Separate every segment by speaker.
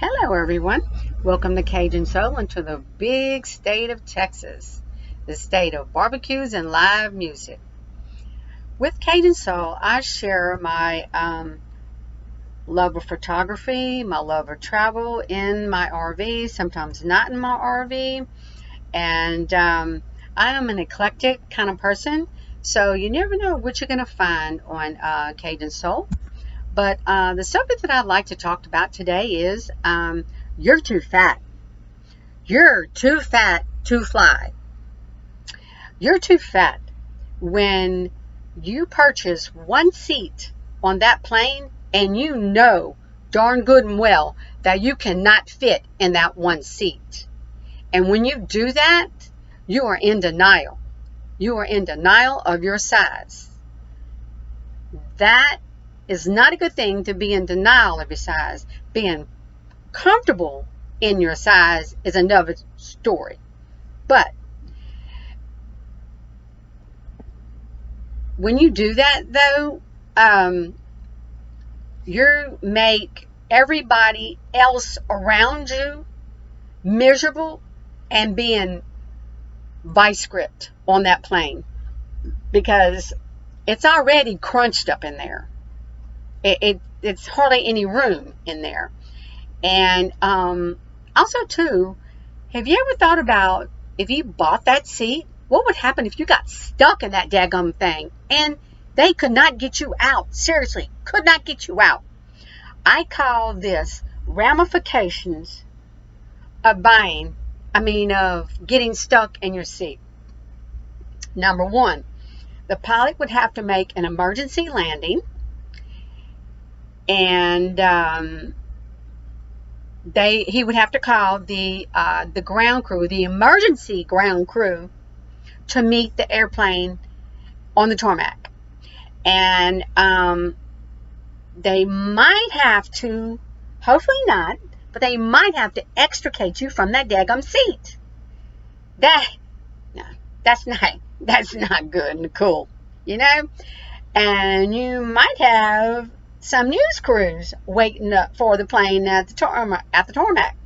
Speaker 1: Hello, everyone. Welcome to Cajun Soul and to the big state of Texas, the state of barbecues and live music. With Cajun Soul, I share my love of photography, my love of travel in my RV, sometimes not in my RV, and I am an eclectic kind of person, so you never know what you're going to find on Cajun Soul. But the subject that I'd like to talk about today is you're too fat. You're too fat to fly. You're too fat. When you purchase one seat on that plane and you know darn good and well that you cannot fit in that one seat. And when you do that, you are in denial. You are in denial of your size. That is not a good thing, to be in denial of your size. Being comfortable in your size is another story. But when you do that, though, you make everybody else around you miserable and being vice gripped on that plane, because it's already crunched up in there. It's hardly any room in there. And also, too, have you ever thought about, if you bought that seat, what would happen if you got stuck in that daggum thing and they could not get you out? Seriously, could not get you out. I call this ramifications of getting stuck in your seat. Number one, the pilot would have to make an emergency landing, and he would have to call the ground crew, the emergency ground crew, to meet the airplane on the tarmac. And they might have to, hopefully not, but they might have to extricate you from that daggum seat. That's not good and cool, you know. And you might have some news crews waiting up for the plane at the tarmac,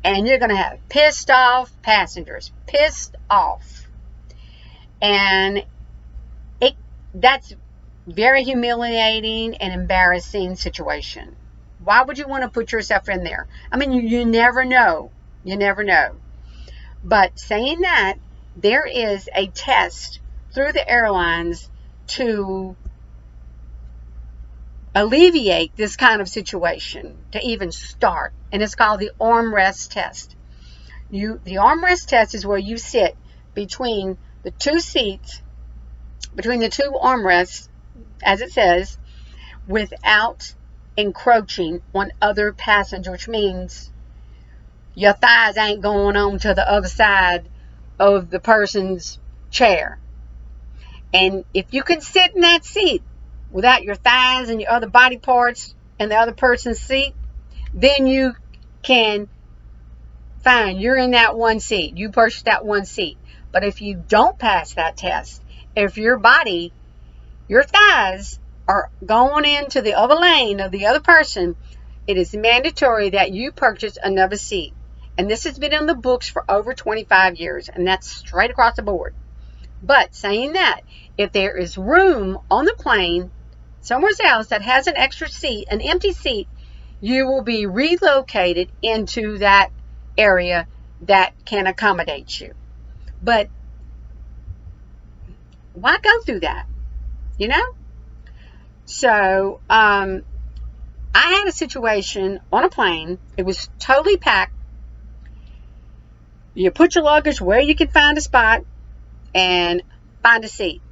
Speaker 1: and you're going to have pissed off passengers, pissed off, and that's very humiliating and embarrassing situation. Why would you want to put yourself in there? I mean, you never know. You never know. But saying that, there is a test through the airlines to alleviate this kind of situation, to even start, and it's called the armrest test. The armrest test is where you sit between the two seats, between the two armrests, as it says, without encroaching on other passengers, which means your thighs ain't going on to the other side of the person's chair. And if you can sit in that seat without your thighs and your other body parts in the other person's seat, then you can, fine, you're in that one seat. You purchased that one seat. But if you don't pass that test, if your thighs are going into the other lane of the other person, it is mandatory that you purchase another seat. And this has been in the books for over 25 years, and that's straight across the board. But saying that, if there is room on the plane somewhere else that has an extra seat, an empty seat, you will be relocated into that area that can accommodate you. But why go through that? You know? So, I had a situation on a plane. It was totally packed. You put your luggage where you can find a spot and find a seat.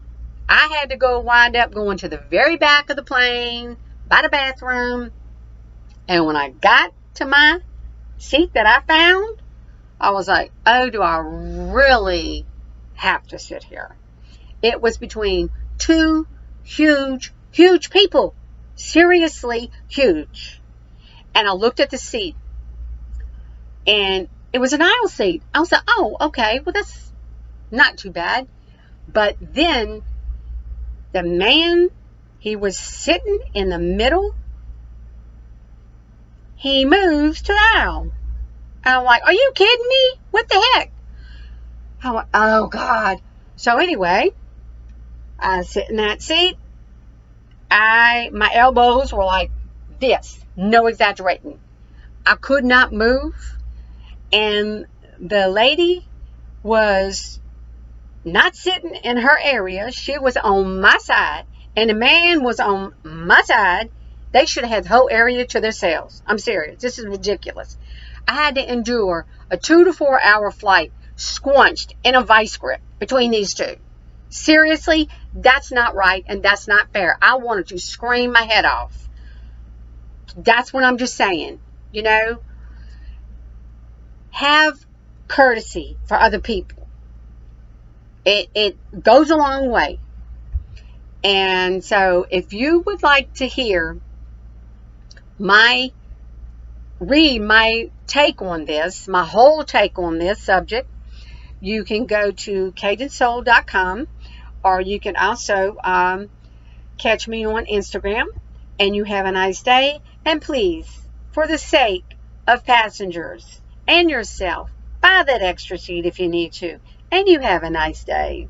Speaker 1: I had to wind up going to the very back of the plane, by the bathroom. And when I got to my seat that I found, I was like, oh, do I really have to sit here? It was between two huge people. Seriously huge. And I looked at the seat, and it was an aisle seat. I was like, oh, okay, well, that's not too bad. But then the man, he was sitting in the middle. he moves to the aisle. And I'm like, are you kidding me? What the heck? I went, oh God. So anyway, I sit in that seat. My elbows were like this, no exaggerating. I could not move, and the lady was not sitting in her area. She was on my side, and the man was on my side. They should have had the whole area to themselves. I'm serious. This is ridiculous. I had to endure a 2 to 4 hour flight squunched in a vice grip between these two. Seriously, that's not right and that's not fair. I wanted to scream my head off. That's what I'm just saying. You know, have courtesy for other people. It goes a long way. And so if you would like to read my take on this, my whole take on this subject, you can go to CajunSoul.com, or you can also catch me on Instagram. And you have a nice day. And please, for the sake of passengers and yourself, buy that extra seat if you need to. And you have a nice day.